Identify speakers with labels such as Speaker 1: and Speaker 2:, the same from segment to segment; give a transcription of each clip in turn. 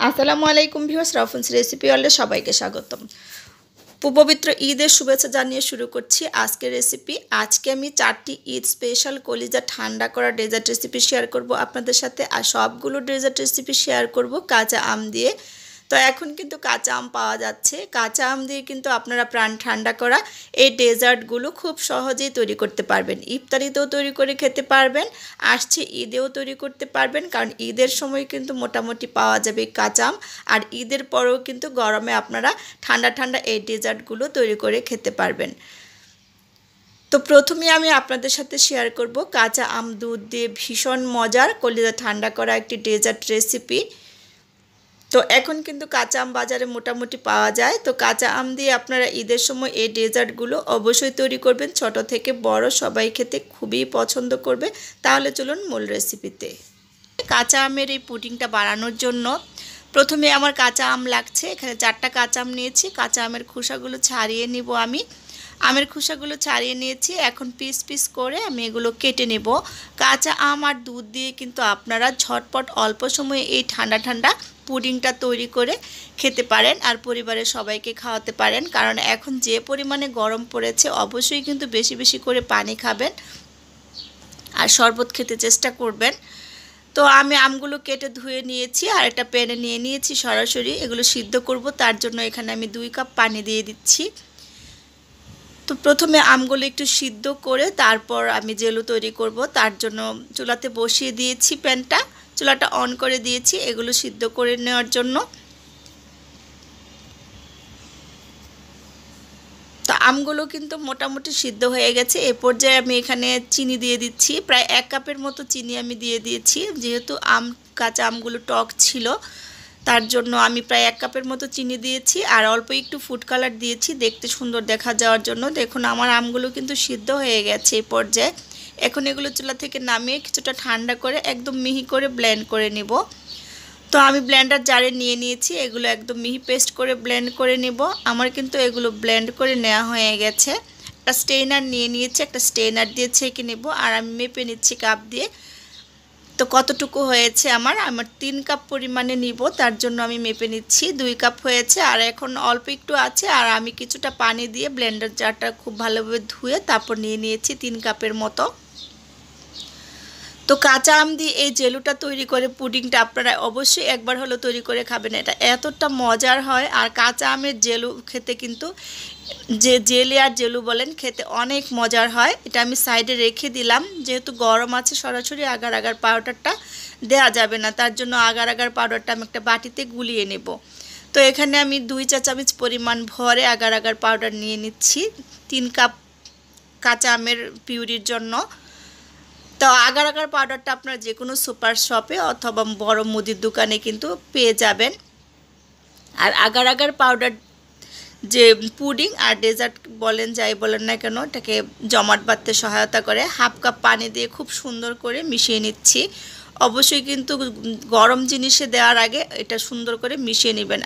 Speaker 1: আসসালামু আলাইকুম viewers, রাফুন্স recipe ওয়ার্ল্ডে সবাইকে স্বাগতম। পবিত্র ঈদের শুভেচ্ছা জানিয়ে শুরু করছি আজকের রেসিপি। আজকে আমি 4টি ঈদ স্পেশাল কলিজা ঠান্ডা করা ডেজার্ট রেসিপি শেয়ার করব আপনাদের সাথে। আর সবগুলো ডেজার্ট রেসিপি শেয়ার করব কাঁচা আম দিয়ে। তো এখন কিন্তু কাঁচা আম পাওয়া যাচ্ছে। কাঁচা আম দিয়ে কিন্তু আপনারা প্রাণ ঠান্ডা করা এই ডেজার্টগুলো খুব সহজেই তৈরি করতে পারবেন। ইফতারিতেও তৈরি করে খেতে পারবেন, আসছে ঈদেও তৈরি করতে পারবেন, কারণ ঈদের সময় কিন্তু মোটামুটি পাওয়া যাবে কাঁচা আম। আর ঈদের পরেও কিন্তু গরমে আপনারা ঠান্ডা ঠান্ডা এই ডেজার্টগুলো তৈরি করে খেতে পারবেন। তো প্রথমে আমি আপনাদের সাথে শেয়ার করব কাঁচা আম দুধ দিয়ে ভীষণ মজার কলিজা ঠান্ডা করা একটি ডেজার্ট রেসিপি। তো এখন কিন্তু কাঁচা আম বাজারে মোটামুটি পাওয়া যায়। তো কাঁচা আম দিয়ে আপনারা ঈদের সময় এই ডেজার্টগুলো অবশ্যই তৈরি করবেন। ছোট থেকে বড় সবাই খেতে খুবই পছন্দ করবে। তাহলে চলুন মূল রেসিপিতে। কাঁচা আমের এই পুডিংটা বানানোর জন্য প্রথমে আমার কাঁচা আম লাগছে। এখানে 4টা কাঁচা আম নিয়েছি। কাঁচা আমের খোসাগুলো ছাড়িয়ে নিব। আমি আমের খোসাগুলো ছাড়িয়ে নিয়েছি। এখন পিস পিস করে আমি এগুলো কেটে নেব। কাঁচা আম আর দুধ দিয়ে কিন্তু আপনারা ঝটপট অল্প সময়ে এই ঠান্ডা ঠান্ডা পুডিংটা তৈরি করে খেতে পারেন আর পরিবারের সবাইকে খাওয়াতে পারেন। কারণ এখন যে পরিমাণে গরম পড়েছে, অবশ্যই কিন্তু বেশি বেশি করে পানি খাবেন আর শরবত খেতে চেষ্টা করবেন। তো আমি আমগুলো কেটে ধুয়ে নিয়েছি আর একটা প্যানে নিয়ে নিয়েছি সরাসরি এগুলো সিদ্ধ করব। তার জন্য এখানে আমি 2 কাপ পানি দিয়ে দিচ্ছি। তো প্রথমে আমগুলো একটু সিদ্ধ করে তারপর আমি জেলো তৈরি করব। তার জন্য চুলাতে বসিয়ে দিয়েছি প্যানটা, চুলাটা অন করে দিয়েছি এগুলো সিদ্ধ করে নেওয়ার জন্য। তো আমগুলো কিন্তু মোটামুটি সিদ্ধ হয়ে গেছে। এ পর্যায়ে আমি এখানে চিনি দিয়ে দিচ্ছি। প্রায় 1 কাপের মতো চিনি আমি দিয়ে দিয়েছি। যেহেতু কাঁচা আমগুলো টক ছিল, তার জন্য আমি প্রায় 1 কাপের মতো চিনি দিয়েছি আর অল্প একটু ফুড কালার দিয়েছি দেখতে সুন্দর দেখা যাওয়ার জন্য। দেখুন আমার আমগুলো কিন্তু সিদ্ধ হয়ে গেছে এই পর্যায়ে। এখন এগুলো চুলা থেকে নামিয়ে কিছুটা ঠান্ডা করে একদম মিহি করে ব্লেন্ড করে নিব। তো আমি ব্লেন্ডার জারে নিয়ে নিয়েছি। এগুলো একদম মিহি পেস্ট করে ব্লেন্ড করে নিব। আমার কিন্তু এগুলো ব্লেন্ড করে নেওয়া হয়ে গেছে। একটা স্টেইনার নিয়ে নিয়েছি, একটা স্টেইনার দিয়ে ছেঁকে নেব। আর আমি মেপে নিচ্ছি কাপ দিয়ে। তো কতটুকু হয়েছে আমার 3 কাপ পরিমাণে নিব, তার জন্য আমি মেপে নিচ্ছি। 2 কাপ হয়েছে আর এখন অল্প একটু আছে। আর আমি কিছুটা পানি দিয়ে ব্লেন্ডার জারটা খুব ভালোভাবে ধুয়ে তারপর নিয়ে নিয়েছি 3 কাপের মতো। তো কাঁচা আম দিয়ে এই জেলুটা তৈরি করে পুডিংটা আপনারা অবশ্যই একবার হলো তৈরি করে খাবেন। এটা এতটা মজার হয়। আর কাঁচা আমের জেলু খেতে কিন্তু জেলি আর জেলু বলেন, খেতে অনেক মজার হয়। এটা আমি সাইডে রেখে দিলাম। যেহেতু গরম আছে সরাসরি আগার আগার পাউডারটা দেওয়া যাবে না, তার জন্য আগার আগার পাউডারটা আমি একটা বাটিতে গুলিয়ে নেব। তো এখানে আমি 2 চা চামচ পরিমাণ ভরে আগার আগার পাউডার নিয়ে নিচ্ছি 3 কাপ কাঁচা আমের পিউরির জন্য। তো আগার আগার পাউডারটা আপনারা যে কোনো সুপার শপে অথবা বড় মুদির দোকানে কিন্তু পেয়ে যাবেন। আর আগার আগার পাউডার যে পুডিং আর ডেজার্ট বলেন যাই বলেন না কেন, এটাকে জমাট বাঁধতে সহায়তা করে। 1/2 কাপ পানি দিয়ে খুব সুন্দর করে মিশিয়ে নিচ্ছি। অবশ্যই কিন্তু গরম জিনিসে দেওয়ার আগে এটা সুন্দর করে মিশিয়ে নেবেন।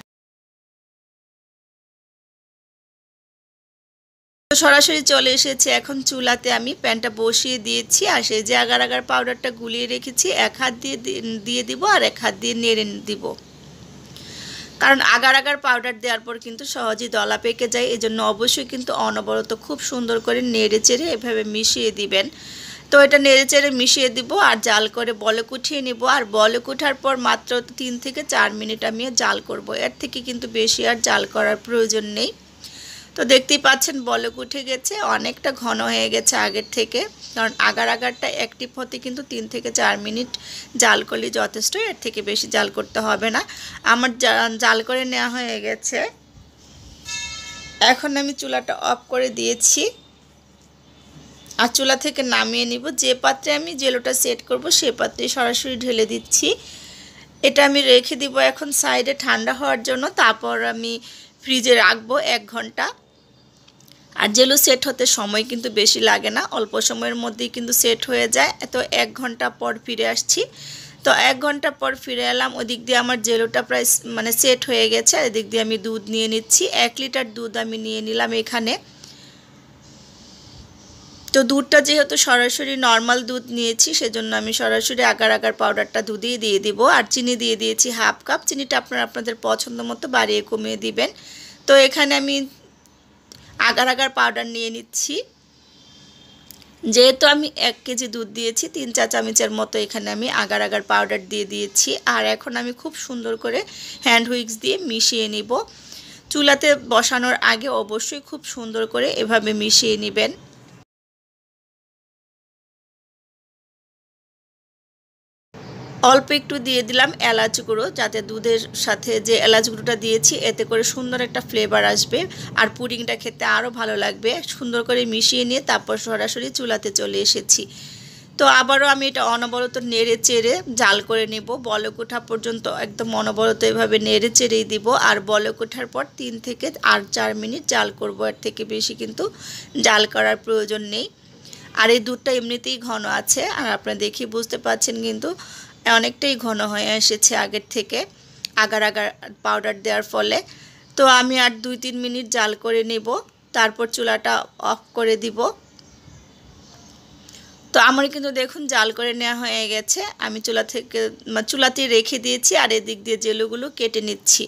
Speaker 1: সরাসরি চলে এসেছে। এখন চুলাতে আমি প্যানটা বসিয়ে দিয়েছি আর সেই যে আগার আগার পাউডারটা গুলিয়ে রেখেছি 1 হাত দিয়ে দিব আর 1 হাত দিয়ে নেড়ে দিব। কারণ আগার আগার পাউডার দেওয়ার পর কিন্তু সহজেই দলা পেকে যায়, এজন্য অবশ্যই কিন্তু অনবরত খুব সুন্দর করে নেড়ে চেড়ে এভাবে মিশিয়ে দিবেন। তো এটা নেড়ে চেড়ে মিশিয়ে দিব আর জাল করে বলক উঠিয়ে নিব। আর বলক ওঠার পর মাত্র 3 থেকে 4 মিনিট আমি জাল করব। এর থেকে কিন্তু বেশি আর জাল করার প্রয়োজন নেই। তো দেখতেই পাচ্ছেন বলক উঠে গেছে, অনেকটা ঘন হয়ে গেছে আগের থেকে। কারণ আগার আগারটা অ্যাক্টিভ হতে কিন্তু 3 থেকে 4 মিনিট জাল করলে যথেষ্ট, এর থেকে বেশি জাল করতে হবে না। আমার জাল করে নেওয়া হয়ে গেছে। এখন আমি চুলাটা অফ করে দিয়েছি আর চুলা থেকে নামিয়ে নিব। যে পাত্রে আমি জেলোটা সেট করব সেই পাত্রে সরাসরি ঢেলে দিচ্ছি। এটা আমি রেখে দিব এখন সাইডে ঠান্ডা হওয়ার জন্য। তারপর আমি ফ্রিজে রাখবো 1 ঘন্টা। আর জেলো সেট হতে সময় কিন্তু বেশি লাগে না, অল্প সময়ের মধ্যেই কিন্তু সেট হয়ে যায়। তো 1 ঘন্টা পর ফিরে আসছি। তো 1 ঘন্টা পর ফিরে এলাম। ওদিক দিয়ে আমার জেলোটা প্রায় সেট হয়ে গেছে। আর এদিক দিয়ে আমি দুধ নিয়ে নিচ্ছি। 1 লিটার দুধ আমি নিয়ে নিলাম এখানে। তো দুধটা যেহেতু সরাসরি নর্মাল দুধ নিয়েছি সেজন্য আমি সরাসরি আগার আগার পাউডারটা দুধেই দিয়ে দিব। আর চিনি দিয়ে দিয়েছি হাফ কাপ। চিনিটা আপনারা আপনাদের পছন্দ মতো বাড়িয়ে কমিয়ে দিবেন। তো এখানে আমি আগার আগার পাউডার নিয়ে নিচ্ছি। যেহেতু আমি 1 কেজি দুধ দিয়েছি 3 চা চামচের মতো এখানে আমি আগার আগার পাউডার দিয়ে দিয়েছি। আর এখন আমি খুব সুন্দর করে হ্যান্ড হুইক্স দিয়ে মিশিয়ে নিব। চুলাতে বসানোর আগে অবশ্যই খুব সুন্দর করে এভাবে মিশিয়ে নেবেন। অল্প একটু দিয়ে দিলাম এলাচ গুঁড়ো, যাতে দুধের সাথে যে এলাচ গুঁড়োটা দিয়েছি এতে করে সুন্দর একটা ফ্লেভার আসবে আর পুডিংটা খেতে আরও ভালো লাগবে। সুন্দর করে মিশিয়ে নিয়ে তারপর সরাসরি চুলাতে চলে এসেছি। তো আবারও আমি এটা অনবরত নেড়ে চেড়ে জাল করে নেব। বলক ওঠা পর্যন্ত একদম অনবরত এভাবে নেড়ে চেড়েই দিব। আর বলক ওঠার পর 3 থেকে 4 মিনিট জাল করব, এর থেকে বেশি কিন্তু জাল করার প্রয়োজন নেই। আর এই দুধটা এমনিতেই ঘন আছে, আর আপনারা দেখেই বুঝতে পাচ্ছেন কিন্তু অনেকটাই ঘন হয়ে এসেছে আগের থেকে আগার আগার পাউডার দেওয়ার ফলে। তো আমি আর 2-3 মিনিট জাল করে নেব, তারপর চুলাটা অফ করে দিব। তো আমার কিন্তু দেখুন জাল করে নেওয়া হয়ে গেছে। আমি চুলাতেই রেখে দিয়েছি আর এদিক দিয়ে জেলুগুলো কেটে নিচ্ছি।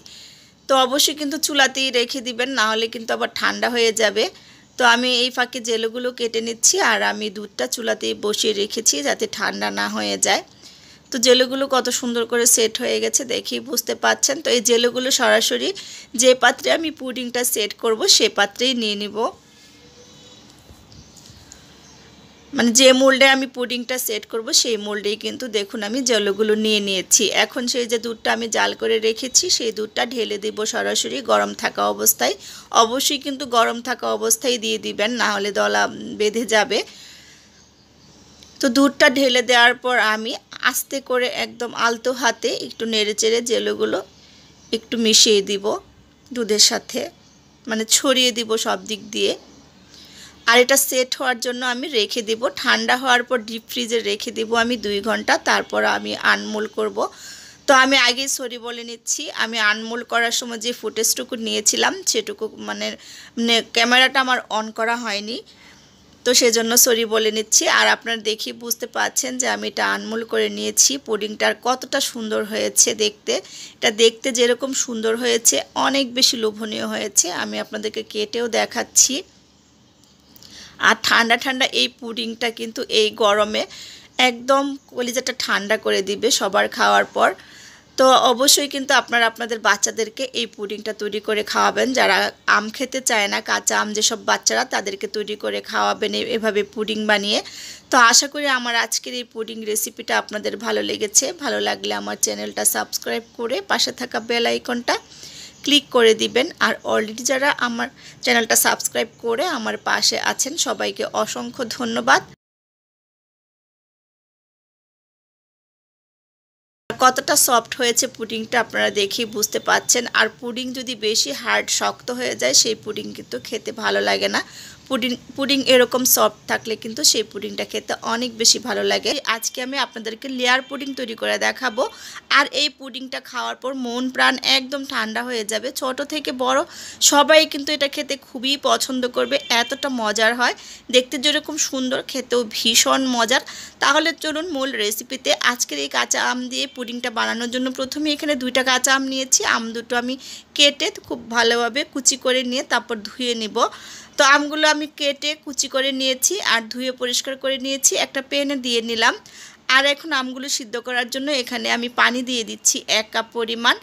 Speaker 1: তো অবশ্যই কিন্তু চুলাতেই রেখে দিবেন, না হলে কিন্তু আবার ঠান্ডা হয়ে যাবে। তো আমি এই ফাঁকে জেলুগুলো কেটে নিচ্ছি আর আমি দুধটা চুলাতেই বসিয়ে রেখেছি যাতে ঠান্ডা না হয়ে যায়। তো জেলুগুলো কত সুন্দর করে সেট হয়ে গেছে দেখেই বুঝতে পাচ্ছেন। তো এই জেলুগুলো সরাসরি যে পাত্রে আমি পুডিংটা সেট করব সে পাত্রেই নিয়ে নিব। মানে যে মোল্ডে আমি পুডিংটা সেট করব সেই মোল্ডেই কিন্তু দেখুন আমি জেলগুলো নিয়ে নিয়েছি। এখন সেই যে দুধটা আমি জাল করে রেখেছি সেই দুধটা ঢেলে দিব সরাসরি গরম থাকা অবস্থায়। অবশ্যই কিন্তু গরম থাকা অবস্থায় দিয়ে দিবেন, না হলে দলা বেঁধে যাবে। তো দুধটা ঢেলে দেওয়ার পর আমি আস্তে করে একদম আলতো হাতে একটু নেড়েচেড়ে জেলগুলো একটু মিশিয়ে দিব দুধের সাথে, মানে ছড়িয়ে দিব সব দিক দিয়ে। আর এটা সেট হওয়ার জন্য আমি রেখে দিব। ঠান্ডা হওয়ার পর ডিপ ফ্রিজে রেখে দিব আমি 2 ঘন্টা, তারপর আমি আনমোল করব। তো আমি আগেই সরি বলে নিচ্ছি, আমি আনমোল করার সময় যে ফুটেজটুকু নিয়েছিলাম সেটুকু মানে ক্যামেরাটা আমার অন করা হয়নি, তো সেজন্য সরি বলে নিচ্ছি। আর আপনারা দেখি বুঝতে পাচ্ছেন যে আমি এটা আনমোল করে নিয়েছি। পুডিংটার কতটা সুন্দর হয়েছে দেখতে, এটা দেখতে যেরকম সুন্দর হয়েছে অনেক বেশি লোভনীয় হয়েছে। আমি আপনাদেরকে কেটেও দেখাচ্ছি। আর ঠান্ডা ঠান্ডা এই পুডিংটা কিন্তু এই গরমে একদম কলিজাটা ঠান্ডা করে দিবে সবার খাওয়ার পর। তো অবশ্যই কিন্তু আপনারা আপনাদের বাচ্চাদেরকে এই পুডিংটা তৈরি করে খাওয়াবেন। যারা আম খেতে চায় না, কাঁচা আম যেসব বাচ্চারা, তাদেরকে তৈরি করে খাওয়াবেন এভাবে পুডিং বানিয়ে। তো আশা করি আমার আজকের এই পুডিং রেসিপিটা আপনাদের ভালো লেগেছে। ভালো লাগলে আমার চ্যানেলটা সাবস্ক্রাইব করে পাশে থাকা বেল আইকনটা ক্লিক করে দিবেন। আর অলরেডি যারা আমার চ্যানেলটা সাবস্ক্রাইব করে আমার পাশে আছেন সবাইকে অসংখ্য ধন্যবাদ। কতটা সফট হয়েছে পুডিংটা আপনারা দেখেই বুঝতে পাচ্ছেন। আর পুডিং যদি বেশি হার্ড শক্ত হয়ে যায় সেই পুডিং কিন্তু খেতে ভালো লাগে না। পুডিং এরকম সফট থাকলে কিন্তু সেই পুডিংটা খেতে অনেক বেশি ভালো লাগে। আজকে আমি আপনাদেরকে লেয়ার পুডিং তৈরি করে দেখাবো। আর এই পুডিংটা খাওয়ার পর মন প্রাণ একদম ঠান্ডা হয়ে যাবে। ছোট থেকে বড় সবাই কিন্তু এটা খেতে খুবই পছন্দ করবে, এতটা মজার হয়। দেখতে যেরকম সুন্দর, খেতেও ভীষণ মজার। তাহলে চলুন মূল রেসিপিতে। আজকের এই কাঁচা আম দিয়ে পুডিংটা বানানোর জন্য প্রথমে এখানে 2টা কাঁচা আম নিয়েছি। আম দুটো আমি কেটে খুব ভালোভাবে কুচি করে নিয়ে তারপর ধুয়ে নিব। তো আমগুলো আমি কেটে কুচি করে নিয়েছি আর ধুয়ে পরিষ্কার করে নিয়েছি। একটা প্যানে দিয়ে নিলাম। আর এখন আমগুলো সিদ্ধ করার জন্য এখানে আমি পানি দিয়ে দিচ্ছি 1 কাপ পরিমাণ।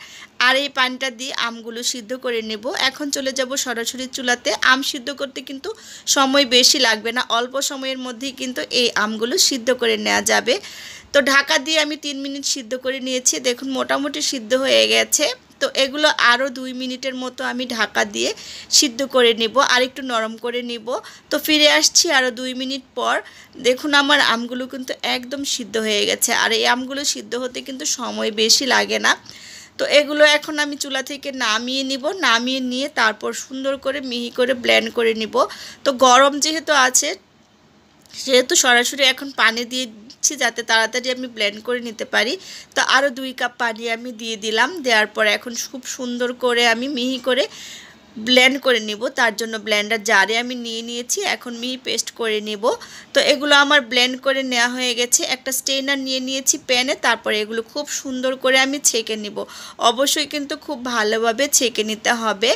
Speaker 1: আর এই পানিটা দিয়ে আমগুলো সিদ্ধ করে নেব। এখন চলে যাব সরাসরি চুলাতে। আম সিদ্ধ করতে কিন্তু সময় বেশি লাগবে না, অল্প সময়ের মধ্যেই কিন্তু এই আমগুলো সিদ্ধ করে নেওয়া যাবে। তো ঢাকা দিয়ে আমি 3 মিনিট সিদ্ধ করে নিয়েছি। দেখুন মোটামুটি সিদ্ধ হয়ে গেছে। তো এগুলো আরও 2 মিনিটের মতো আমি ঢাকা দিয়ে সিদ্ধ করে নেব, আর একটু নরম করে নেব। তো ফিরে আসছি আরও 2 মিনিট পর। দেখুন আমার আমগুলো কিন্তু একদম সিদ্ধ হয়ে গেছে। আর এই আমগুলো সিদ্ধ হতে কিন্তু সময় বেশি লাগে না। তো এগুলো এখন আমি চুলা থেকে নামিয়ে নিব। নামিয়ে নিয়ে তারপর সুন্দর করে মিহি করে ব্লেন্ড করে নিব। তো গরম যেহেতু আছে সেহেতু সরাসরি এখন পানি দিয়ে দিচ্ছি যাতে তাড়াতাড়ি আমি ব্লেন্ড করে নিতে পারি। তো আরও 2 কাপ পানি আমি দিয়ে দিলাম। দেওয়ার পর এখন খুব সুন্দর করে আমি মিহি করে ব্লেন্ড করে নিব। তার জন্য ব্লেন্ডার জারে আমি নিয়ে নিয়েছি, এখন মিহি পেস্ট করে নিব। তো এগুলো আমার ব্লেন্ড করে নেওয়া হয়ে গেছে। একটা স্ট্রেনার নিয়ে নিয়েছি প্যানে, তারপরে এগুলো খুব সুন্দর করে আমি ছেঁকে নিব। অবশ্যই কিন্তু খুব ভালোভাবে ছেঁকে নিতে হবে।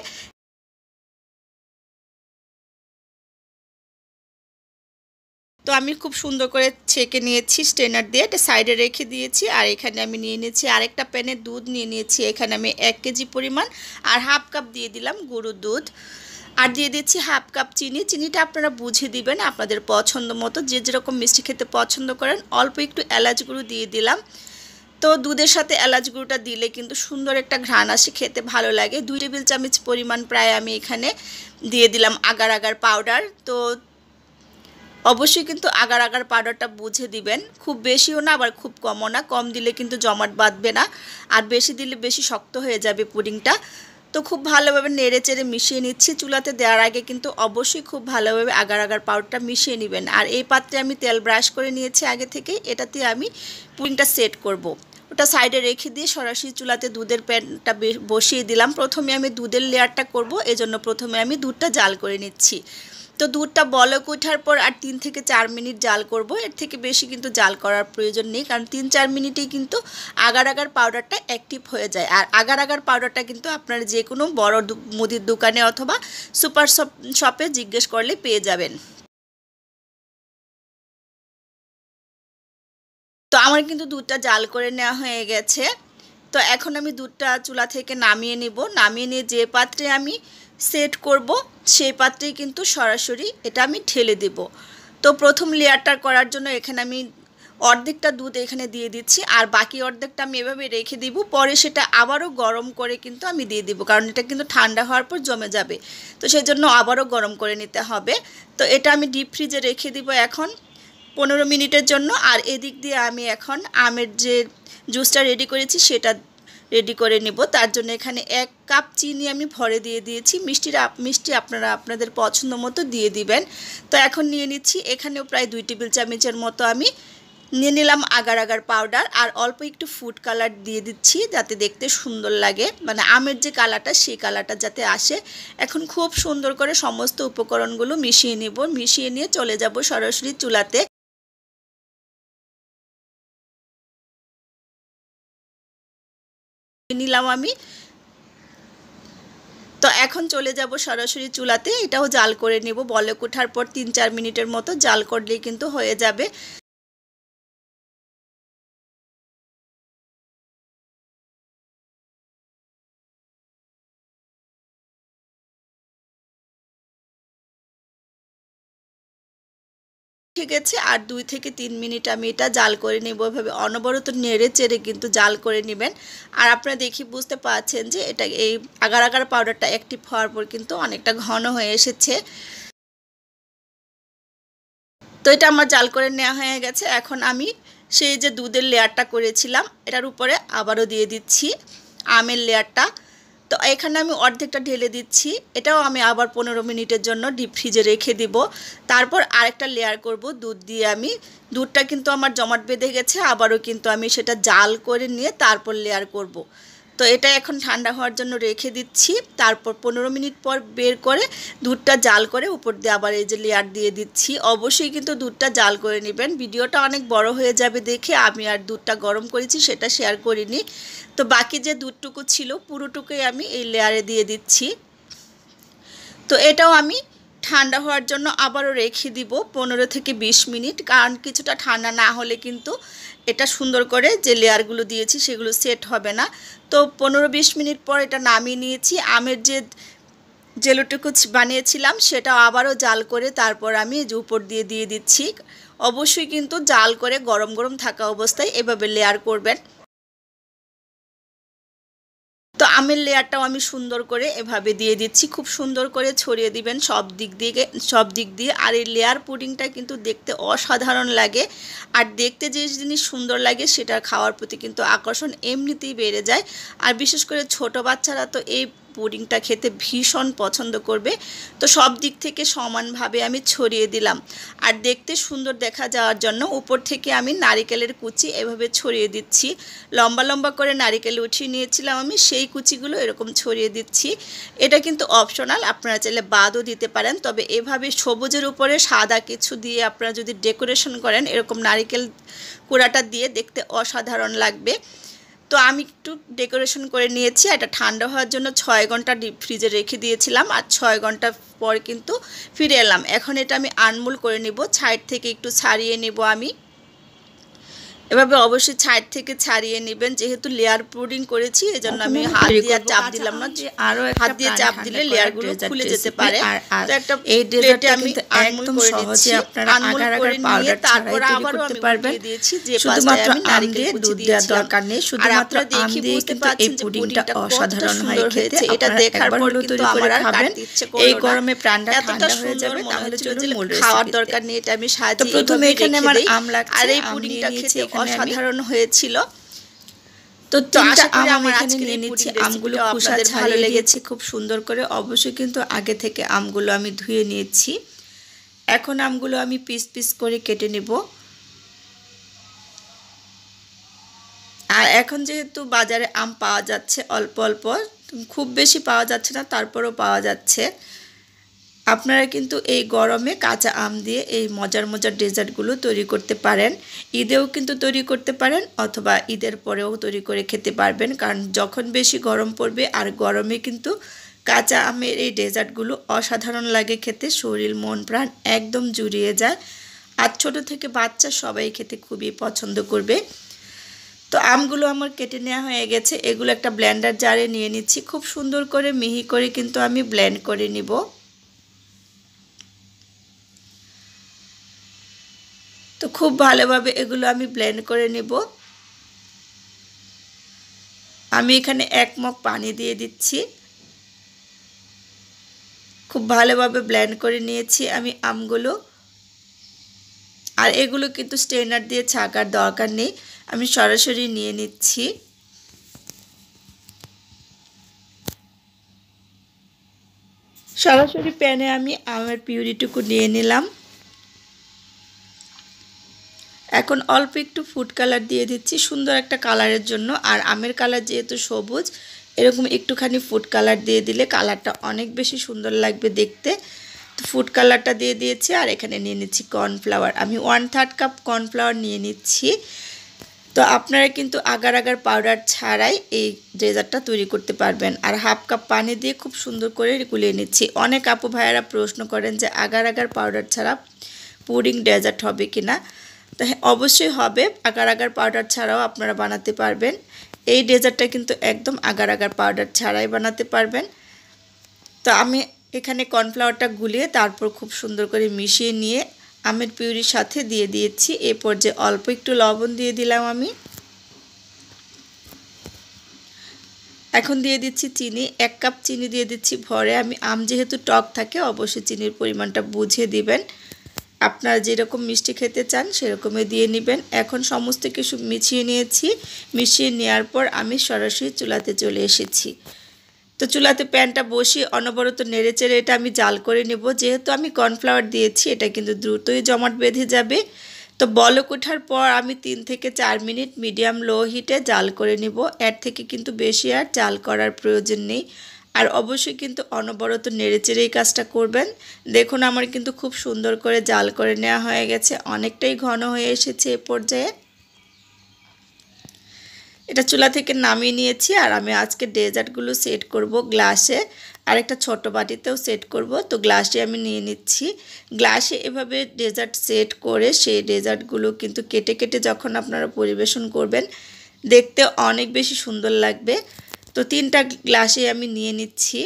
Speaker 1: তো আমি খুব সুন্দর করে ছেঁকে নিয়েছি স্ট্রেনার দিয়ে, এটা সাইডে রেখে দিয়েছি। আর এখানে আমি নিয়ে নিয়েছি আরেকটা প্যানে দুধ নিয়ে নিয়েছি। এখানে আমি 1 কেজি পরিমাণ আর হাফ কাপ দিয়ে দিলাম গরুর দুধ, আর দিয়ে দিচ্ছি হাফ কাপ চিনি। চিনিটা আপনারা বুঝে দিবেন আপনাদের পছন্দ মতো, যে যেরকম মিষ্টি খেতে পছন্দ করেন। অল্প একটু এলাচ গুঁড়ো দিয়ে দিলাম। তো দুধের সাথে এলাচ গুঁড়োটা দিলে কিন্তু সুন্দর একটা ঘ্রাণ আসে, খেতে ভালো লাগে। 2 টেবিল চামচ পরিমাণ প্রায় আমি এখানে দিয়ে দিলাম আগার আগার পাউডার। তো অবশ্যই কিন্তু আগার আগার পাউডারটা বুঝে দিবেন, খুব বেশিও না আবার খুব কমও না। কম দিলে কিন্তু জমাট বাঁধবে না, আর বেশি দিলে বেশি শক্ত হয়ে যাবে পুডিংটা। তো খুব ভালোভাবে নেড়ে চেড়ে মিশিয়ে নিচ্ছি। চুলাতে দেওয়ার আগে কিন্তু অবশ্যই খুব ভালোভাবে আগার আগার পাউডারটা মিশিয়ে নেবেন। আর এই পাত্রে আমি তেল ব্রাশ করে নিয়েছি আগে থেকে, এটাতে আমি পুডিংটা সেট করব। ওটা সাইডে রেখে দিয়ে সরাসরি চুলাতে দুধের প্যানটা বসিয়ে দিলাম। প্রথমে আমি দুধের লেয়ারটা করব, এজন্য প্রথমে আমি দুধটা জাল করে নিচ্ছি। তো দুধটা বলক ওঠার পর আর 3 থেকে 4 মিনিট জাল করব। এর থেকে বেশি কিন্তু জাল করার প্রয়োজন নেই, কারণ 3-4 মিনিটেই কিন্তু আগার আগার পাউডারটা অ্যাক্টিভ হয়ে যায়। আর আগার আগার পাউডারটা কিন্তু আপনারা যে কোনো বড় মুদির দোকানে অথবা সুপার শপে জিজ্ঞেস করলে পেয়ে যাবেন। তো আমার কিন্তু দুধটা জাল করে নেওয়া হয়ে গেছে। তো এখন আমি দুধটা চুলা থেকে নামিয়ে নিব। নামিয়ে নিয়ে যে পাত্রে আমি সেট করব সেই পাত্রেই কিন্তু সরাসরি এটা আমি ঢেলে দেব। তো প্রথম লেয়ারটা করার জন্য এখানে আমি অর্ধেকটা দুধ এখানে দিয়ে দিচ্ছি, আর বাকি অর্ধেকটা আমি এভাবে রেখে দিব। পরে সেটা আবারও গরম করে কিন্তু আমি দিয়ে দিব, কারণ এটা কিন্তু ঠান্ডা হওয়ার পর জমে যাবে। তো সেই জন্য আবারও গরম করে নিতে হবে। তো এটা আমি ডিপ ফ্রিজে রেখে দিব এখন 15 মিনিটের জন্য। আর এদিক দিয়ে আমি এখন আমের যে জুসটা রেডি করেছি সেটা রেডি করে নেব। তার জন্য এখানে 1 কাপ চিনি আমি ভরে দিয়ে দিয়েছি। মিষ্টি আপনারা আপনাদের পছন্দ মতো দিয়ে দিবেন। তো এখন নিয়ে নিচ্ছি, এখানেও প্রায় 2 টেবিল চামচের মতো আমি নিয়ে নিলাম আগার আগার পাউডার, আর অল্প একটু ফুড কালার দিয়ে দিচ্ছি যাতে দেখতে সুন্দর লাগে, মানে আমের যে কালারটা সেই কালারটা যাতে আসে। এখন খুব সুন্দর করে সমস্ত উপকরণগুলো মিশিয়ে নেব। মিশিয়ে নিয়ে চলে যাব সরাসরি চুলাতে। নিলাম আমি। তো এখন চলে যাব সরাসরি চুলাতে, এটাও জাল করে নেব। বলক ওঠার পর 3-4 মিনিটের মতো জাল করলেই কিন্তু হয়ে যাবে। ঠিক আছে, আর 2 থেকে 3 মিনিট আমি এটা জাল করে নেব। এভাবে অনবরত নেড়ে চেড়ে কিন্তু জাল করে নেবেন। আর আপনারা দেখি বুঝতে পারছেন যে এটা এই আগার আগার পাউডারটা অ্যাক্টিভ হওয়ার পর কিন্তু অনেকটা ঘন হয়ে এসেছে। তো এটা আমার জাল করে নেওয়া হয়ে গেছে। এখন আমি সেই যে দুধের লেয়ারটা করেছিলাম এটার উপরে আবারও দিয়ে দিচ্ছি আমের লেয়ারটা। তো এখানে আমি অর্ধেকটা ঢেলে দিচ্ছি। এটাও আমি আবার 15 মিনিটের জন্য ডিপ ফ্রিজে রেখে দিব। তারপর আরেকটা লেয়ার করব দুধ দিয়ে। আমি দুধটা কিন্তু আমার জমাট বেঁধে গেছে, আবারও কিন্তু আমি সেটা জাল করে নিয়ে তারপর লেয়ার করব। তো এটা এখন ঠান্ডা হওয়ার জন্য রেখে দিচ্ছি। তারপর 15 মিনিট পর বের করে দুধটা জাল করে উপর দিয়ে আবার এই যে লেয়ার দিয়ে দিচ্ছি। অবশ্যই কিন্তু দুধটা জাল করে নেবেন। ভিডিওটা অনেক বড় হয়ে যাবে দেখে আমি আর দুধটা গরম করেছি সেটা শেয়ার করিনি। তো বাকি যে দুধটুকু ছিল পুরোটুকুই আমি এই লেয়ারে দিয়ে দিচ্ছি। তো এটাও আমি ঠান্ডা হওয়ার জন্য আবারও রেখে দিব 15 থেকে 20 মিনিট, কারণ কিছুটা ঠান্ডা না হলে কিন্তু এটা সুন্দর করে যে লেয়ারগুলো দিয়েছি সেগুলো সেট হবে না। তো 15-20 মিনিট পর এটা নামিয়ে নিয়েছি। আমের যে জেলোটুকু বানিয়েছিলাম সেটা আবারও জাল করে তারপর আমি উপর দিয়ে দিয়ে দিচ্ছি। অবশ্যই কিন্তু জাল করে গরম গরম থাকা অবস্থায় এভাবে লেয়ার করবেন। তো আমের লেয়ারটাও আমি সুন্দর করে এভাবে দিয়ে দিচ্ছি। খুব সুন্দর করে ছড়িয়ে দিবেন সব দিক দিয়ে। আর এই লেয়ার পুডিংটা কিন্তু দেখতে অসাধারণ লাগে। আর দেখতে যে জিনিস সুন্দর লাগে সেটা খাওয়ার প্রতি কিন্তু আকর্ষণ এমনিতেই বেড়ে যায়। আর বিশেষ করে ছোট বাচ্চারা তো এই পুডিংটা খেতে ভীষণ পছন্দ করবে। তো সব দিক থেকে সমানভাবে আমি ছড়িয়ে দিলাম। আর দেখতে সুন্দর দেখা যাওয়ার জন্য উপর থেকে আমি নারিকেলের কুচি এভাবে ছড়িয়ে দিচ্ছি। লম্বা লম্বা করে নারিকেল উঠিয়ে নিয়েছিলাম আমি, সেই কুচিগুলো এরকম ছড়িয়ে দিচ্ছি। এটা কিন্তু অপশনাল, আপনারা চাইলে বাদও দিতে পারেন। তবে এভাবে সবুজের উপরে সাদা কিছু দিয়ে আপনারা যদি ডেকোরেশন করেন এরকম নারিকেল কুড়াটা দিয়ে, দেখতে অসাধারণ লাগবে। তো আমি একটু ডেকোরেশন করে নিয়েছি। এটা ঠান্ডা হওয়ার জন্য 6 ঘন্টা ডিপ ফ্রিজে রেখে দিয়েছিলাম, আর 6 ঘন্টা পর কিন্তু ফিরে এলাম। এখন এটা আমি আনমোল করে নিব, সাইড থেকে একটু ছাড়িয়ে নিব আমি। এভাবে অবশ্যই সাইড থেকে ছাড়িয়ে নেবেন, যেহেতু লেয়ার পুডিং করেছি এজন্য আমি হাত দিয়ে চাপ দিলাম না, আরো হাত দিয়ে চাপ দিলে লেয়ারগুলো খুলে যেতে পারে। তো একটা এই ডেজার্টে আমি আনমোল করে নিচ্ছি, আনমোল করে নিয়ে তারপর আবার আমি পারবেন দিয়েছি যে শুধুমাত্র আম দিয়ে দুধ দেওয়ার দরকার নেই, শুধুমাত্র আম দিয়ে কিন্তু এই পুডিংটা অসাধারণ হয় খেতে। এটা দেখার পর কিন্তু আমার আর খাবেন এই গরমে প্রাণটা ঠান্ডা হয়ে যাবে। তাহলে চলুন মূল রেসিপি। খাওয়ার দরকার নেই, এটা আমি সাজিয়ে প্রথমে এখানে আমার আম লাগছে, আর এই পুডিংটা খেতে অসাধারণ হয়েছিল। তো তিনটা আম আমি এখানে নিয়ে নিচ্ছি। আমগুলো খোসা ভালো লেগেছে খুব সুন্দর করে। অবশ্যই কিন্তু আগে থেকে আমগুলো আমি ধুয়ে নিয়েছি। এখন আমগুলো আমি পিস পিস করে কেটে নেব। আর এখন যেহেতু বাজারে আম পাওয়া যাচ্ছে অল্প অল্প, খুব বেশি পাওয়া যাচ্ছে না, তারপরও পাওয়া যাচ্ছে। আপনারা কিন্তু এই গরমে কাঁচা আম দিয়ে এই মজার মজার ডেজার্টগুলো তৈরি করতে পারেন। ঈদেও কিন্তু তৈরি করতে পারেন, অথবা ঈদের পরেও তৈরি করে খেতে পারবেন। কারণ যখন বেশি গরম পড়বে আর গরমে কিন্তু কাঁচা আমের এই ডেজার্টগুলো অসাধারণ লাগে খেতে, শরীর মন প্রাণ একদম জুড়িয়ে যায়। আর ছোট থেকে বাচ্চা সবাই খেতে খুবই পছন্দ করবে। তো আমগুলো আমার কেটে নেওয়া হয়ে গেছে। এগুলো একটা ব্লেন্ডার জারে নিয়ে নিচ্ছি। খুব সুন্দর করে মিহি করে কিন্তু আমি ব্লেন্ড করে নিব। তো খুব ভালোভাবে এগুলো আমি ব্লেন্ড করে নেব। আমি এখানে 1 মগ পানি দিয়ে দিচ্ছি। খুব ভালোভাবে ব্লেন্ড করে নিয়েছি আমি আমগুলো। আর এগুলো কিন্তু স্ট্রেনার দিয়ে ছাকার দরকার নেই, আমি সরাসরি নিয়ে নিচ্ছি। সরাসরি প্যানে আমি আমের পিউরিটুকু নিয়ে নিলাম। এখন অল্প একটু ফুড কালার দিয়ে দিচ্ছি সুন্দর একটা কালারের জন্য। আর আমের কালার যেহেতু সবুজ, এরকম একটুখানি ফুড কালার দিয়ে দিলে কালারটা অনেক বেশি সুন্দর লাগবে দেখতে। তো ফুড কালারটা দিয়ে দিয়েছি। আর এখানে নিয়ে নিচ্ছি কর্নফ্লাওয়ার। আমি 1/3 কাপ কর্নফ্লাওয়ার নিয়ে নিচ্ছি। তো আপনারা কিন্তু আগার আগার পাউডার ছাড়াই এই ডেজার্টটা তৈরি করতে পারবেন। আর 1/2 কাপ পানি দিয়ে খুব সুন্দর করে গুলিয়ে নিচ্ছি। অনেক আপু ভাইয়ারা প্রশ্ন করেন যে আগার আগার পাউডার ছাড়া পুডিং ডেজার্ট হবে কিনা। তো হ্যাঁ, অবশ্যই হবে। আগার আগার পাউডার ছাড়াও আপনারা বানাতে পারবেন। এই ডেজার্টটা কিন্তু একদম আগার আগার পাউডার ছাড়াই বানাতে পারবেন। তো আমি এখানে কর্নফ্লাওয়ারটা গুলিয়ে তারপর খুব সুন্দর করে মিশিয়ে নিয়ে আমের পিউরির সাথে দিয়ে দিয়েছি। এই পর্যায়ে অল্প একটু লবণ দিয়ে দিলাম আমি। এখন দিয়ে দিচ্ছি চিনি। 1 কাপ চিনি দিয়ে দিচ্ছি ভরে। আমি আম যেহেতু টক থাকে অবশ্যই চিনির পরিমাণটা বুঝে দিবেন। আপনারা যেরকম মিষ্টি খেতে চান সেরকমই দিয়ে নেবেন। এখন সমস্ত কিছু মিশিয়ে নিয়েছি। মিশিয়ে নেওয়ার পর আমি সরাসরি চুলাতে চলে এসেছি। তো চুলাতে প্যানটা বসিয়ে অনবরত নেড়েচেড়ে এটা আমি জাল করে নেব। যেহেতু আমি কর্নফ্লাওয়ার দিয়েছি এটা কিন্তু দ্রুতই জমাট বেঁধে যাবে। তো বলক ওঠার পর আমি 3 থেকে 4 মিনিট মিডিয়াম লো হিটে জাল করে নেব। এর থেকে কিন্তু বেশি আর জাল করার প্রয়োজন নেই। আর অবশ্যই কিন্তু অনবরত নেড়েচেড়ে এই কাজটা করবেন। দেখুন আমার কিন্তু খুব সুন্দর করে জাল করে নেওয়া হয়ে গেছে, অনেকটাই ঘন হয়ে এসেছে এ পর্যায়ে। এটা চুলা থেকে নামিয়ে নিয়েছি। আর আমি আজকে ডেজার্টগুলো সেট করব গ্লাসে, আর একটা ছোট বাটিতেও সেট করব। তো গ্লাসে আমি নিয়ে নিচ্ছি। গ্লাসে এভাবে ডেজার্ট সেট করে সেই ডেজার্টগুলো কিন্তু কেটে কেটে যখন আপনারা পরিবেশন করবেন দেখতে অনেক বেশি সুন্দর লাগবে। তো 3টা গ্লাসে আমি নিয়ে নিচ্ছি।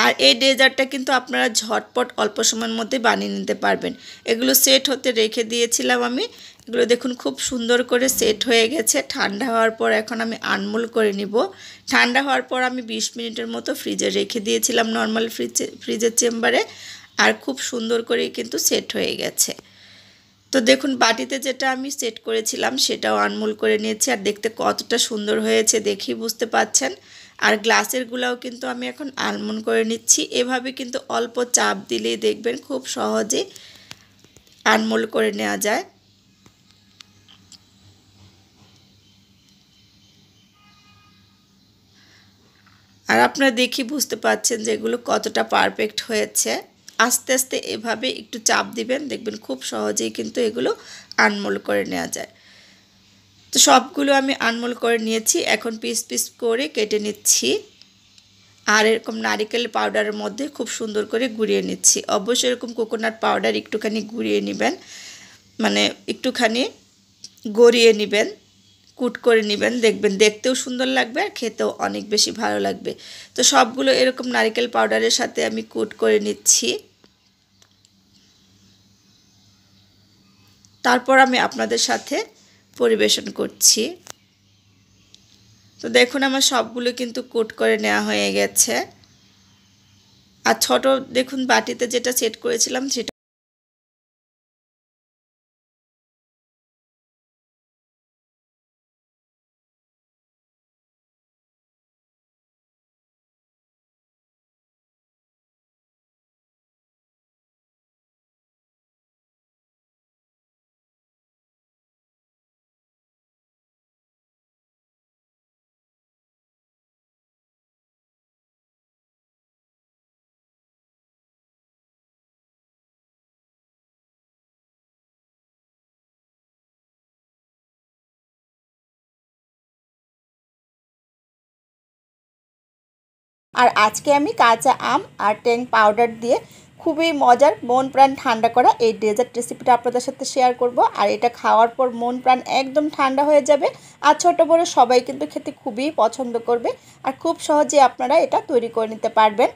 Speaker 1: আর এই ডেজার্টটা কিন্তু আপনারা ঝটপট অল্প সময়ের মধ্যে বানিয়ে নিতে পারবেন। এগুলো সেট হতে রেখে দিয়েছিলাম আমি। এগুলো দেখুন খুব সুন্দর করে সেট হয়ে গেছে। ঠান্ডা হওয়ার পর এখন আমি আনমোল করে নিব। ঠান্ডা হওয়ার পর আমি 20 মিনিটের মতো ফ্রিজে রেখে দিয়েছিলাম নর্মাল ফ্রিজের চেম্বারে। আর খুব সুন্দর করেই কিন্তু সেট হয়ে গেছে। তো তো দেখুন বাটিতে যেটা আমি সেট করেছিলাম সেটাও আনমোল করে নিয়েছি, আর দেখতে কতটা সুন্দর হয়েছে দেখেই বুঝতে পাচ্ছেন। আর গ্লাসের গুলাও কিন্তু আমি এখন আনমোল করে নিচ্ছি। এভাবে কিন্তু অল্প চাপ দিলেই দেখবেন খুব সহজে আনমোল করে নেওয়া যায়। আর আপনারা দেখি বুঝতে পাচ্ছেন যে এগুলো কতটা পারফেক্ট হয়েছে। আস্তে আস্তে এভাবে একটু চাপ দিবেন, দেখবেন খুব সহজেই কিন্তু এগুলো আনমোল করে নেওয়া যায়। তো সবগুলো আমি আনমোল করে নিয়েছি, এখন পিস পিস করে কেটে নিচ্ছি। আর এরকম নারকেল পাউডারের মধ্যে খুব সুন্দর করে গুঁড়িয়ে নিচ্ছি। অবশ্যই এরকম কোকোনাট পাউডার একটুখানি গুঁড়িয়ে নেবেন, মানে একটুখানি গড়িয়ে নেবেন, কুট করে নেবেন, দেখবেন দেখতেও সুন্দর লাগবে আর খেতেও অনেক বেশি ভালো লাগবে। তো সবগুলো এরকম নারকেল পাউডারের সাথে আমি কুট করে নিচ্ছি। তারপর আমি আপনাদের সাথে পরিবেশন করছি। তো দেখুন আমার সবগুলো কিন্তু কোট করে নেওয়া হয়ে গেছে। আর ছোট দেখুন বাটিতে যেটা সেট করেছিলাম সেটা আর আজকে আমি কাঁচা আম আর ট্যাং পাউডার দিয়ে খুবই মজার মন প্রাণ ঠান্ডা করা এই ডেজার্ট রেসিপিটা আপনাদের সাথে শেয়ার করব। আর এটা খাওয়ার পর মন প্রাণ একদম ঠান্ডা হয়ে যাবে। আর ছোট বড় সবাই কিন্তু খেতে খুবই পছন্দ করবে, আর খুব সহজে আপনারা এটা তৈরি করে নিতে পারবেন।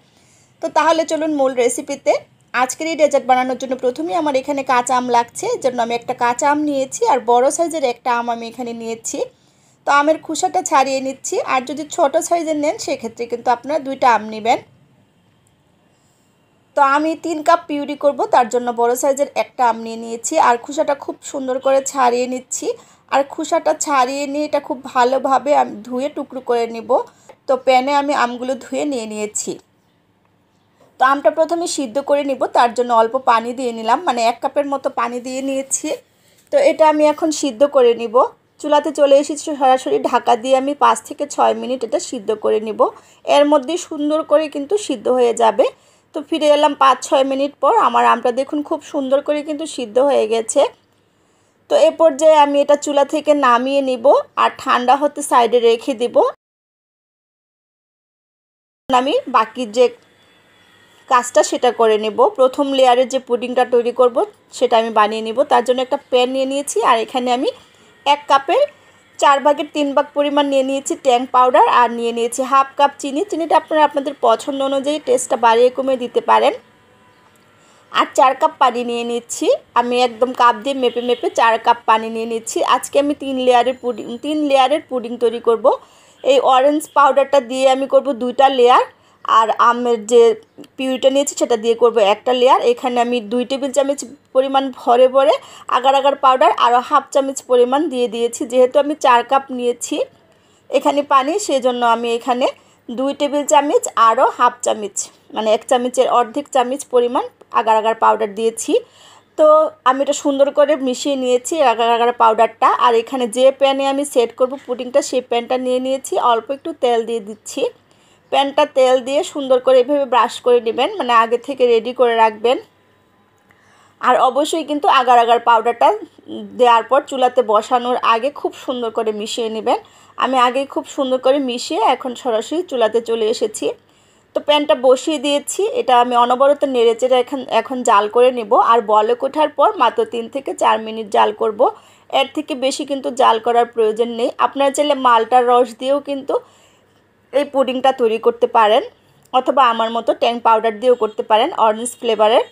Speaker 1: তো তাহলে চলুন মূল রেসিপিতে। আজকের এই ডেজার্ট বানানোর জন্য প্রথমেই আমার এখানে কাঁচা আম লাগছে, এর জন্য আমি একটা কাঁচা আম নিয়েছি আর বড় সাইজের একটা আম আমি এখানে নিয়েছি। তো আমের খোসাটা ছাড়িয়ে নিচ্ছি, আর যদি ছোট সাইজের নেন সেক্ষেত্রে কিন্তু আপনারা 2টা আম নেবেন। তো আমি 3 কাপ পিউরি করব, তার জন্য বড় সাইজের একটা আম নিয়ে নিয়েছি আর খোসাটা খুব সুন্দর করে ছাড়িয়ে নিচ্ছি। আর খোসাটা ছাড়িয়ে নিয়ে এটা খুব ভালোভাবে আমি ধুয়ে টুকরো করে নিব। তো প্যানে আমি আমগুলো ধুয়ে নিয়ে নিয়েছি। তো আমটা প্রথমে সিদ্ধ করে নিব, তার জন্য অল্প পানি দিয়ে নিলাম, মানে 1 কাপের মতো পানি দিয়ে নিয়েছি। তো এটা আমি এখন সিদ্ধ করে নিব। চুলাতে চলে এসেছি, সরাসরি ঢাকা দিয়ে আমি 5 থেকে 6 মিনিট এটা সিদ্ধ করে নিব। এর মধ্যে সুন্দর করে কিন্তু সিদ্ধ হয়ে যাবে। তো ফিরে এলাম 5-6 মিনিট পর। আমার আমটা দেখুন খুব সুন্দর করে কিন্তু সিদ্ধ হয়ে গেছে। তো এ পর্যায়ে আমি এটা চুলা থেকে নামিয়ে নিব আর ঠান্ডা হতে সাইডে রেখে দিব। আমি বাকি যে কাজটা সেটা করে নেব। প্রথম লেয়ারের যে পুডিংটা তৈরি করব সেটা আমি বানিয়ে নিব। তার জন্য একটা প্যান নিয়ে নিয়েছি, আর এখানে আমি 1 কাপের 4 ভাগের 3 ভাগ পরিমাণ নিয়ে নিয়েছি ট্যাং পাউডার, আর নিয়ে নিয়েছি হাফ কাপ চিনি। চিনিটা আপনারা আপনাদের পছন্দ অনুযায়ী টেস্টটা বাড়িয়ে কমিয়ে দিতে পারেন। আর 4 কাপ পানি নিয়ে নিচ্ছি। আমি একদম কাপ দিয়ে মেপে মেপে 4 কাপ পানি নিয়ে নিচ্ছি। আজকে আমি 3 লেয়ারের পুডিং তৈরি করব। এই অরেঞ্জ পাউডারটা দিয়ে আমি করব 2টা লেয়ার, আর আমের যে পিউরিটা নিয়েছি সেটা দিয়ে করব একটা লেয়ার। এখানে আমি 2 টেবিল চামচ পরিমাণ ভরে ভরে আগার আগার পাউডার আরও হাফ চামচ পরিমাণ দিয়ে দিয়েছি। যেহেতু আমি 4 কাপ নিয়েছি এখানে পানি, সেজন্য আমি এখানে 2 টেবিল চামচ আরও হাফ চামচ, মানে 1 চামচের অর্ধেক চামচ পরিমাণ আগার আগার পাউডার দিয়েছি। তো আমি এটা সুন্দর করে মিশিয়ে নিয়েছি আগার আগার পাউডারটা। আর এখানে যে প্যানে আমি সেট করব পুডিংটা সেই প্যানটা নিয়ে নিয়েছি। অল্প একটু তেল দিয়ে দিচ্ছি। প্যানটা তেল দিয়ে সুন্দর করে এভাবে ব্রাশ করে নেবেন, মানে আগে থেকে রেডি করে রাখবেন। আর অবশ্যই কিন্তু আগার আগার পাউডারটা দেওয়ার পর চুলাতে বসানোর আগে খুব সুন্দর করে মিশিয়ে নেবেন। আমি আগে খুব সুন্দর করে মিশিয়ে এখন সরাসরি চুলাতে চলে এসেছি। তো প্যানটা বসিয়ে দিয়েছি, এটা আমি অনবরত নেড়েচেড়ে এখন জাল করে নেব। আর বলক ওঠার পর মাত্র 3 থেকে 4 মিনিট জাল করব। এর থেকে বেশি কিন্তু জাল করার প্রয়োজন নেই। আপনারা চাইলে মালটার রস দিয়েও কিন্তু এই পুডিংটা তৈরি করতে পারেন, অথবা আমার মতো ট্যাং পাউডার দিয়েও করতে পারেন অরেঞ্জ ফ্লেভারের।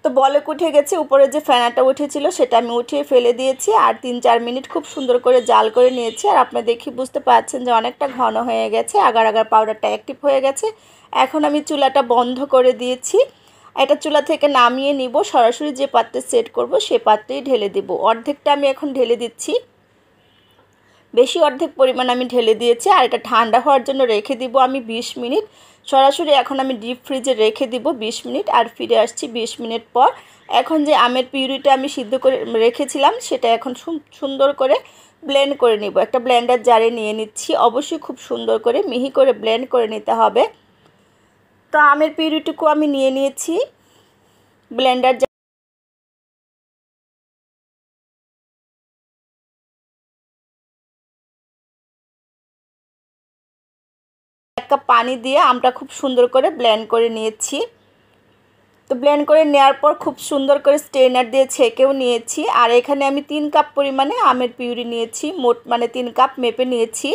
Speaker 1: তো বলক উঠে গেছে, উপরে যে ফেনাটা উঠেছিল সেটা আমি উঠিয়ে ফেলে দিয়েছি। আর 3-4 মিনিট খুব সুন্দর করে জাল করে নিয়েছি। আর আপনি দেখি বুঝতে পারছেন যে অনেকটা ঘন হয়ে গেছে, আগার আগার পাউডারটা অ্যাক্টিভ হয়ে গেছে। এখন আমি চুলাটা বন্ধ করে দিয়েছি। এটা চুলা থেকে নামিয়ে নিব, সরাসরি যে পাত্রে সেট করব সে পাত্রেই ঢেলে দেব। অর্ধেকটা আমি এখন ঢেলে দিচ্ছি, বেশি অর্ধেক পরিমাণ আমি ঢেলে দিয়েছি। আর এটা ঠান্ডা হওয়ার জন্য রেখে দিব আমি 20 মিনিট। সরাসরি এখন আমি ডিপ ফ্রিজে রেখে দিব 20 মিনিট, আর ফিরে আসছি 20 মিনিট পর। এখন যে আমের পিউরিটা আমি সিদ্ধ করে রেখেছিলাম সেটা এখন সুন্দর করে ব্লেন্ড করে নিব। একটা ব্লেন্ডার জারে নিয়ে নিচ্ছি, অবশ্যই খুব সুন্দর করে মিহি করে ব্লেন্ড করে নিতে হবে। তো আমের পিউরিটুকু আমি নিয়ে নিয়েছি ব্লেন্ডার। এক কাপ পানি দিয়ে আমটা খুব সুন্দর করে ব্লেন্ড করে নিয়েছি। তো ব্লেন্ড করে নেওয়ার পর খুব সুন্দর করে স্ট্রেনার দিয়ে ছেঁকেও নিয়েছি। আর এখানে আমি 3 কাপ পরিমাণে আমের পিউরি নিয়েছি, মোট মানে 3 কাপ মেপে নিয়েছি।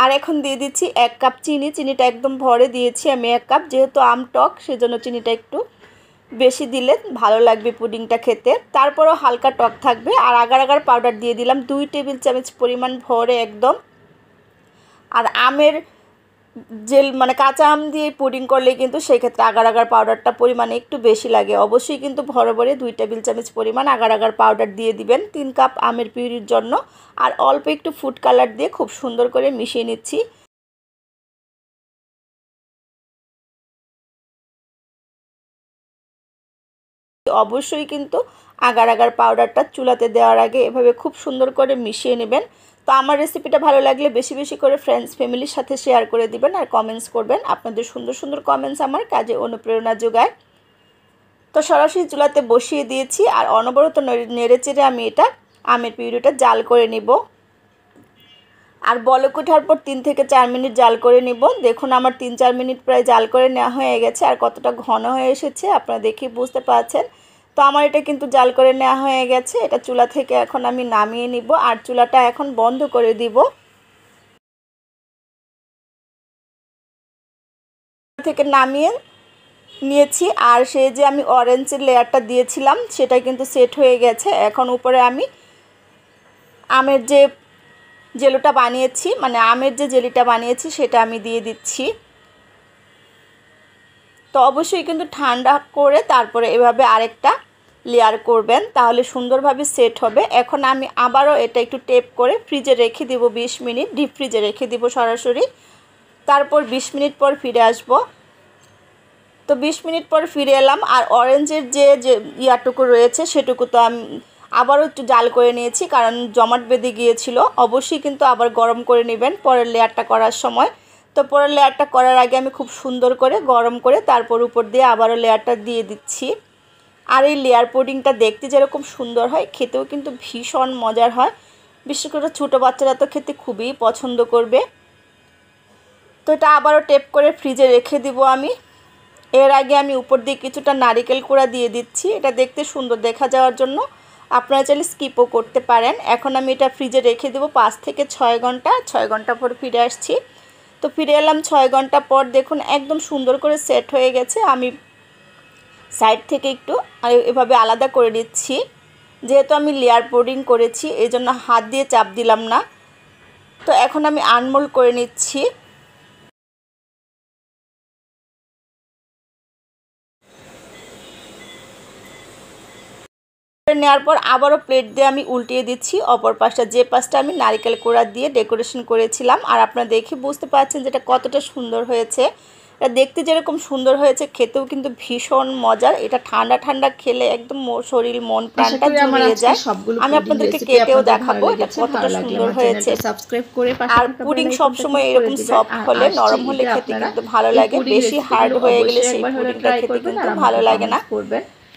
Speaker 1: আর এখন দিয়ে দিচ্ছি 1 কাপ চিনি। চিনিটা একদম ভরে দিয়েছি আমি 1 কাপ, যেহেতু আম টক সেজন্য চিনিটা একটু বেশি দিলে ভালো লাগবে পুডিংটা খেতে। তারপরও হালকা টক থাকবে। আর আগার আগার পাউডার দিয়ে দিলাম 2 টেবিল চামচ পরিমাণ ভরে একদম। আর আমের জেল মানে কাঁচা আম দিয়ে পুডিং করলে কিন্তু সেই ক্ষেত্রে আগার আগার পাউডারটা পরিমাণে একটু বেশি লাগে। অবশ্যই কিন্তু ভরে ভরে 2 টেবিল চামচ পরিমাণ আগার আগার পাউডার দিয়ে দিবেন 3 কাপ আমের পিউরির জন্য। আর অল্প একটু ফুড কালার দিয়ে খুব সুন্দর করে মিশিয়ে নিচ্ছি। অবশ্যই কিন্তু আগার আগার পাউডারটা চুলাতে দেওয়ার আগে এভাবে খুব সুন্দর করে মিশিয়ে নেবেন। তো আমার রেসিপিটা ভালো লাগলে বেশি বেশি করে ফ্রেন্ডস ফ্যামিলির সাথে শেয়ার করে দিবেন আর কমেন্টস করবেন। আপনাদের সুন্দর সুন্দর কমেন্টস আমার কাজে অনুপ্রেরণা যোগায়। তো সরাসরি চুলাতে বসিয়ে দিয়েছি আর অনবরত নেড়ে চেড়ে আমি এটা আমের পিউরিটা জাল করে নিব। আর বলক ওঠার পর 3 থেকে 4 মিনিট জাল করে নিব। দেখুন আমার 3-4 মিনিট প্রায় জাল করে নেওয়া হয়ে গেছে। আর কতটা ঘন হয়ে এসেছে আপনারা দেখে বুঝতে পারছেন। তো আমার এটা কিন্তু জাল করে নেওয়া হয়ে গেছে। এটা চুলা থেকে এখন আমি নামিয়ে নিব আর চুলাটা এখন বন্ধ করে দিব। থেকে নামিয়ে নিয়েছি। আর সেই যে আমি অরেঞ্জের লেয়ারটা দিয়েছিলাম সেটা কিন্তু সেট হয়ে গেছে। এখন উপরে আমি আমের যে জেলিটা বানিয়েছি মানে আমের যে জেলিটা বানিয়েছি সেটা আমি দিয়ে দিচ্ছি। তো অবশ্যই কিন্তু ঠান্ডা করে তারপরে এভাবে আরেকটা লেয়ার করবেন, তাহলে সুন্দরভাবে সেট হবে। এখন আমি আবারও এটা একটু টেপ করে ফ্রিজে রেখে দিব 20 মিনিট, ডিপ ফ্রিজে রেখে দিব সরাসরি। তারপর 20 মিনিট পর ফিরে আসব। তো 20 মিনিট পর ফিরে এলাম। আর অরেঞ্জের যে ইয়াটুকু রয়েছে সেটুকু তো আমি আবারও একটু জাল করে নিয়েছি, কারণ জমাট বেঁধে গিয়েছিল। অবশ্যই কিন্তু আবার গরম করে নেবেন পরের লেয়ারটা করার সময়। তো পরের লেয়ারটা করার আগে আমি খুব সুন্দর করে গরম করে তারপর উপর দিয়ে আবারও লেয়ারটা দিয়ে দিচ্ছি। আর এই লেয়ার পুডিংটা দেখতে যেরকম সুন্দর হয়, খেতেও কিন্তু ভীষণ মজার হয়। বিশেষ করে ছোটো বাচ্চারা তো খেতে খুবই পছন্দ করবে। তো এটা আবারও টেপ করে ফ্রিজে রেখে দিব আমি। এর আগে আমি উপর দিয়ে কিছুটা নারিকেল কোড়া দিয়ে দিচ্ছি, এটা দেখতে সুন্দর দেখা যাওয়ার জন্য। আপনারা চাইলে স্কিপও করতে পারেন। এখন আমি এটা ফ্রিজে রেখে দেবো 5 থেকে 6 ঘন্টা। 6 ঘন্টা পর ফিরে আসছি। তো ফিরে এলাম 6 ঘন্টা পর। দেখুন একদম সুন্দর করে সেট হয়ে গেছে। আমি সাইড থেকে একটু এভাবে আলাদা করে নিচ্ছি, যেহেতু আমি লেয়ার পুডিং করেছি এই জন্য হাত দিয়ে চাপ দিলাম না। তো এখন আমি আনমোল্ড করে নিচ্ছি। নেওয়ার পর আবারও প্লেট দিয়ে আমি উল্টিয়ে দিচ্ছি অপর পাশটা, যে পাশটা আমি নারকেল কোড়া দিয়ে ডেকোরেশন করেছিলাম। আর আপনারা দেখে বুঝতে পারছেন যেটা কতটা সুন্দর হয়েছে। এটা দেখতে যেরকম সুন্দর হয়েছে খেতেও কিন্তু ভীষণ মজার। এটা ঠান্ডা ঠান্ডা খেলে একদম শরীর মন প্রাণটা জুড়িয়ে যায়। আমি আপনাদেরকে কেটেও দেখাবো এটা কতটা সুন্দর হয়েছে। আর পুডিং সবসময় এরকম সফট হলে নরম হলে খেতে কিন্তু ভালো লাগে, বেশি হার্ড হয়ে গেলে সেই পুডিংটা খেতে কিন্তু ভালো লাগে না।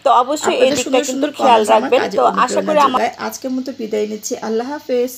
Speaker 1: তো অবশ্যই এই দিকটা কিন্তু খেয়াল রাখবেন। তো আশা করি আমার
Speaker 2: আজকের মতো বিদায় নিচ্ছি। আল্লাহ হাফেজ।